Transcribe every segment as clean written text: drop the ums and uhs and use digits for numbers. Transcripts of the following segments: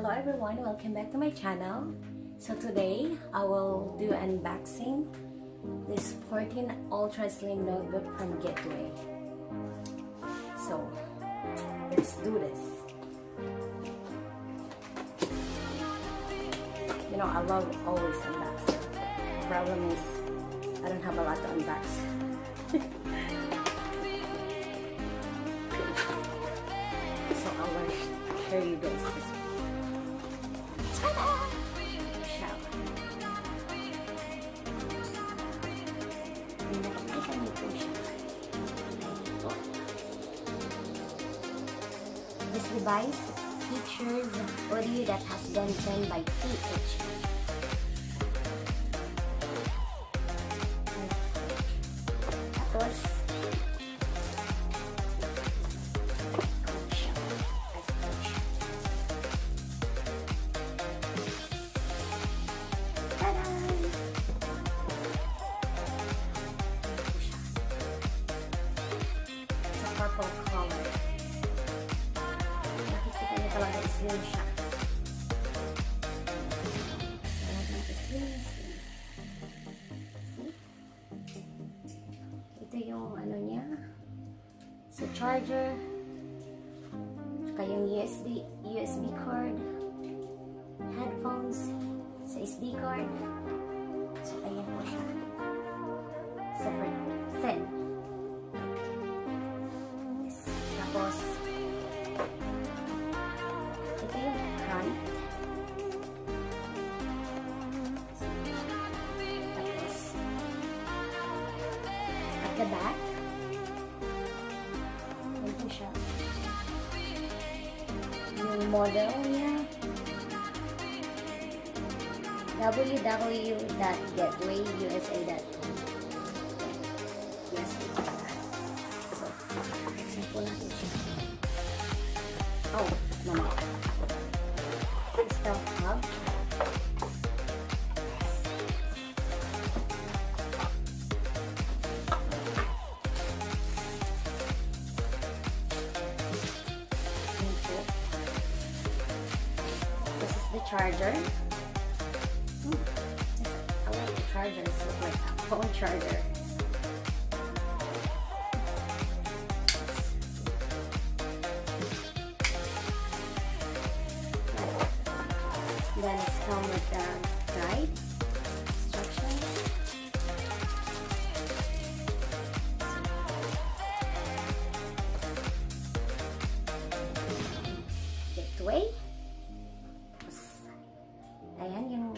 Hello everyone, welcome back to my channel. So today I will do unboxing this 14 Ultra Slim notebook from Getway. So let's do this. You know, I love always unboxing. The problem is I don't have a lot to unbox. So I will show you guys this. This device features audio that has been tuned by TH. Tapos, purple color. Nakikita niyo talaga slim siya. Slim. See? Ito yung ano niya. So charger. Saka yung USB card. Headphones. Sa SD card. So ayan po siya. Super thin. Tapos, ito yung front. Tapos, at the back, ito siya. Yung model niya, www.getwayusa.com. Yes, so, simple natin siya. Oh, mama. Stealth hub. This is the charger. I like the charger. It's like a phone charger. Then it's come with the guide, instructions. Getway. Tapos, ayan yung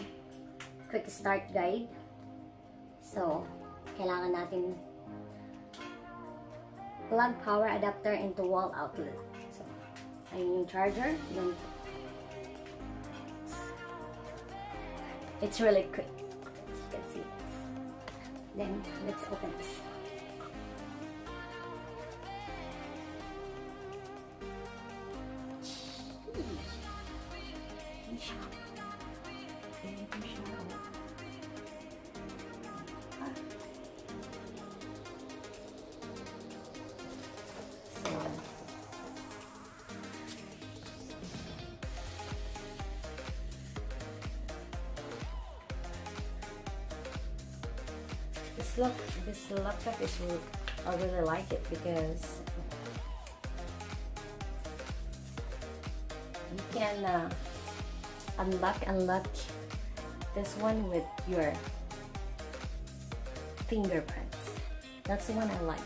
quick start guide. So, kailangan natin plug power adapter into wall outlet. So, ayun yung charger. Yung it's really quick, as you can see this. Then let's open this. This laptop is I really like it because you can unlock this one with your fingerprints. That's the one I like.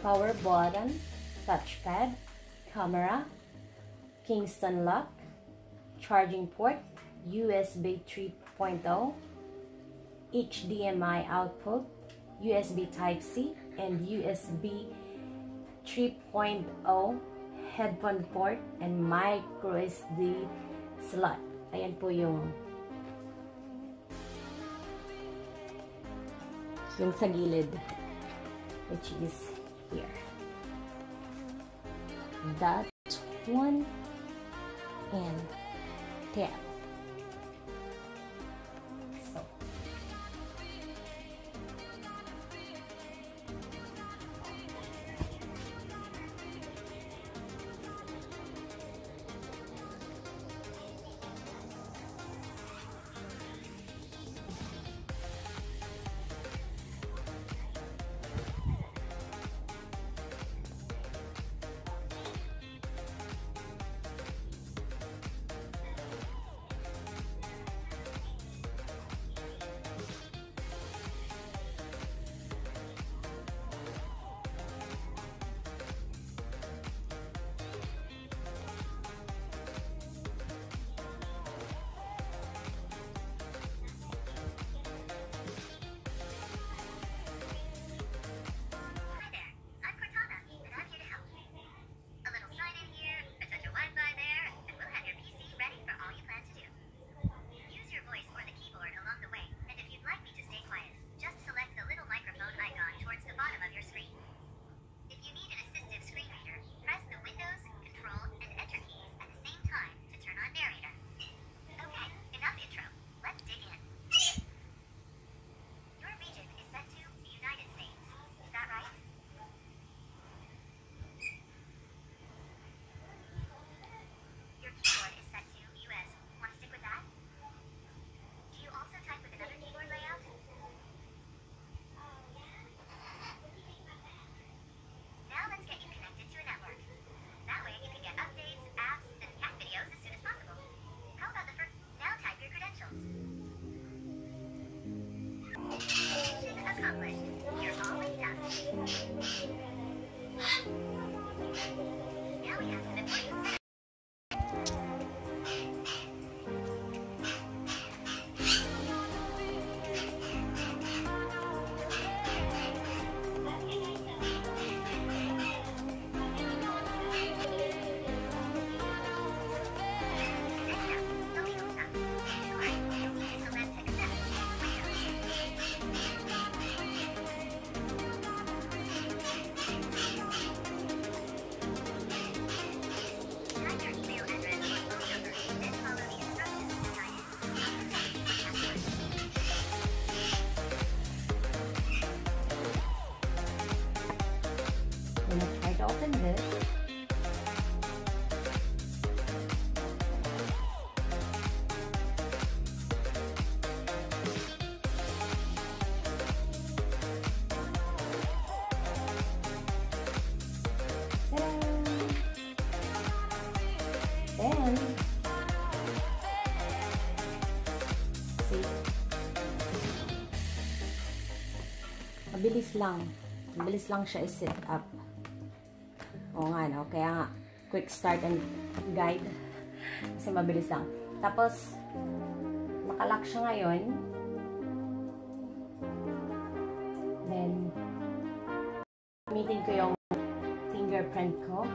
Power button, touchpad, camera, Kingston lock, charging port, USB 3.0, HDMI output, USB Type-C, and USB 3.0 headphone port, and micro SD slot. Ayan po yung sa gilid, which is here. That one and tab. So, open this. Then, see, mabilis lang siya i-set up. Oo nga, no? Kaya nga, quick start and guide, kasi mabilis lang. Tapos, nakalock siya ngayon. Then, gamitin ko yung fingerprint ko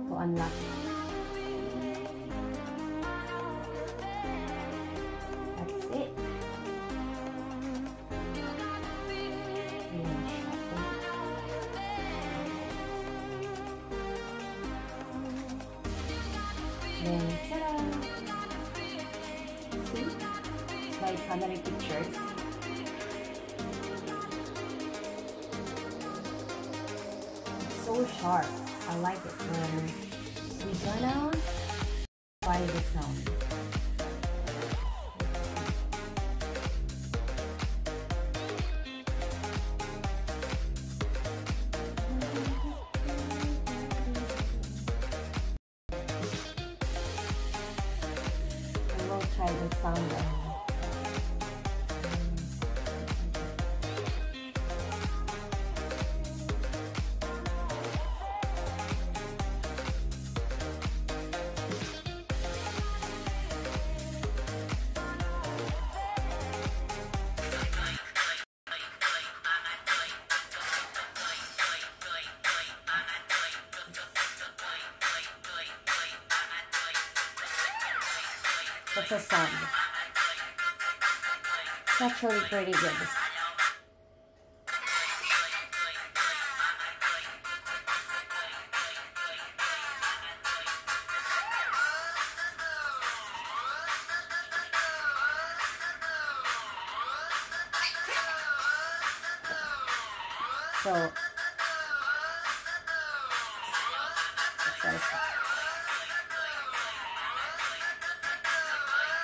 to unlock. That's it. Ayan siya. Then, ta-da! See? It's my family pictures. It's so sharp. I like it. We're gonna try the sound. We'll try the sound. That's a sound. It's actually pretty good. So,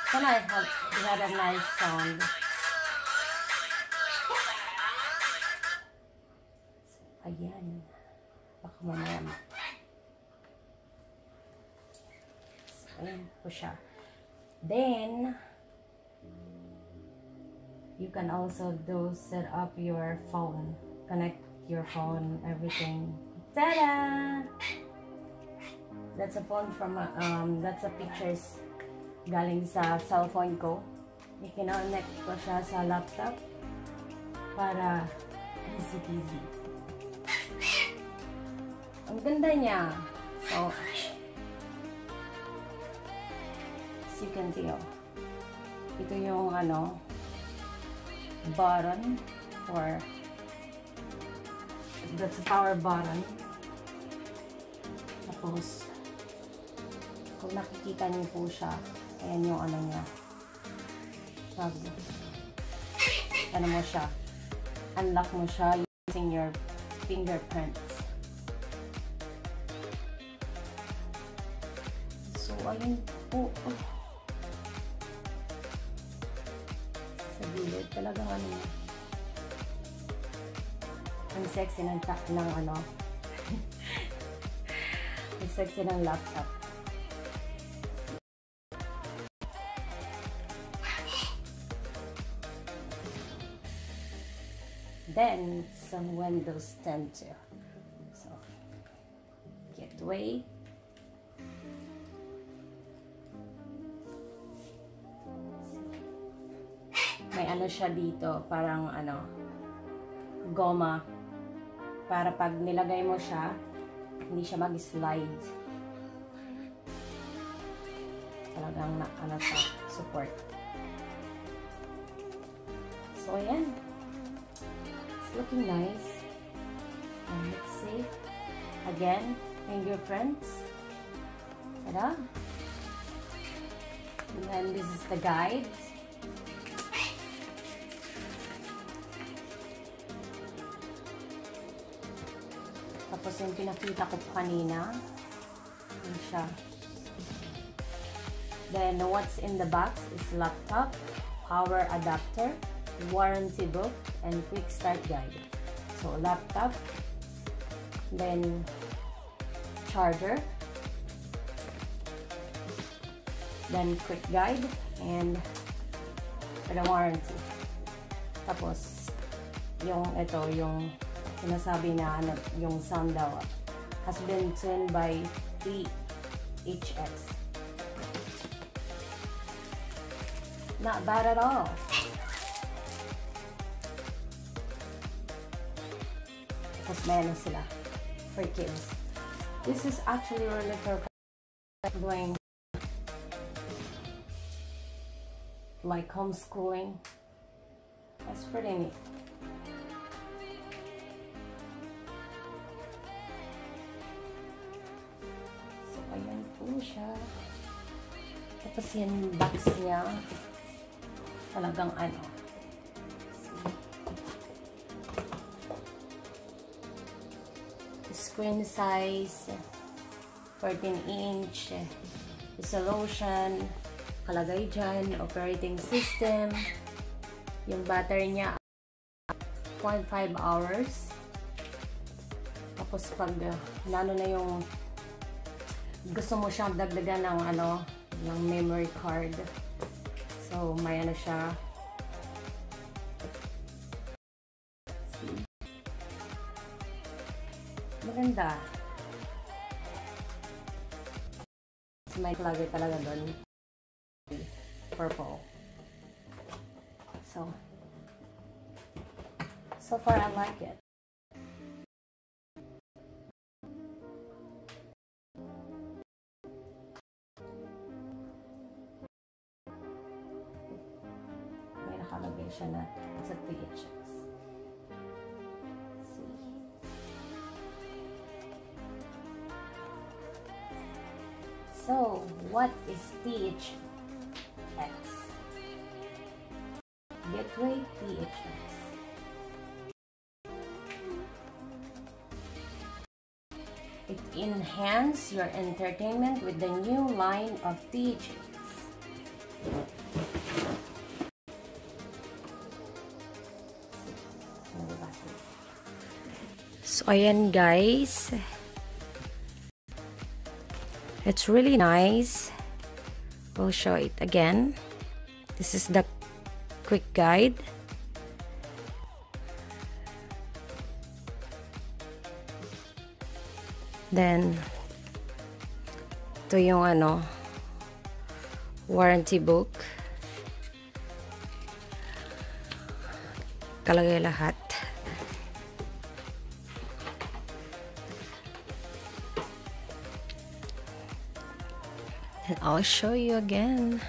sana we had a nice sound. So, ayan. Baka mamaya. So, ayan po siya. Then, you can also set up your phone. Connect your phone, everything. Ta-da! That's a phone from, that's a pictures galing sa cellphone ko. I-connect ko siya sa laptop para easy peasy. Ang ganda niya. So, as you can see, oh, ito yung button or that's a power button. Tapos, kung nakikita niyo po siya, ayan yung niya. Mo siya. Unlock mo siya using your fingerprints. So, ayun po. Sa gilid. Talagang ang sexy ng ang sexy ng laptop. Then, some Windows 10 too. So, gateway. May siya dito, parang goma. Para pag nilagay mo siya, hindi siya mag-slide. Talagang support. So, ayan. It's looking nice. And let's see. Again, fingerprints. Ta-da! And then this is the guide. Tapos yung pinakita ko po kanina. Yun siya. Then, what's in the box is laptop, power adapter, warranty book, and quick start guide. So, laptop, then charger, then quick guide, and for the warranty. Tapos, yung ito, yung sinasabi na yung sound daw has been tuned by THX. Not bad at all. Tapos may ano sila for kids. This is actually really for doing like homeschooling. That's pretty neat. So, ayan po siya. Tapos yung box niya, talagang ano. Screen size, 14-inch, resolution, kalagay dyan, operating system. Yung battery niya, 0.5 hours. Tapos pag lalo na yung gusto mo siyang dagdagan ng ano, ng memory card. So, may ano siya. See? Maganda. May plugger talaga doon. Purple. So far I like it. May nakalagay siya na sa THX. See? So, what is THX? Gateway THX. It enhances your entertainment with the new line of THX. So, ayan guys. It's really nice. We'll show it again. This is the quick guide. Then, ito yung ano, warranty book. Kalagay lahat. And I'll show you again.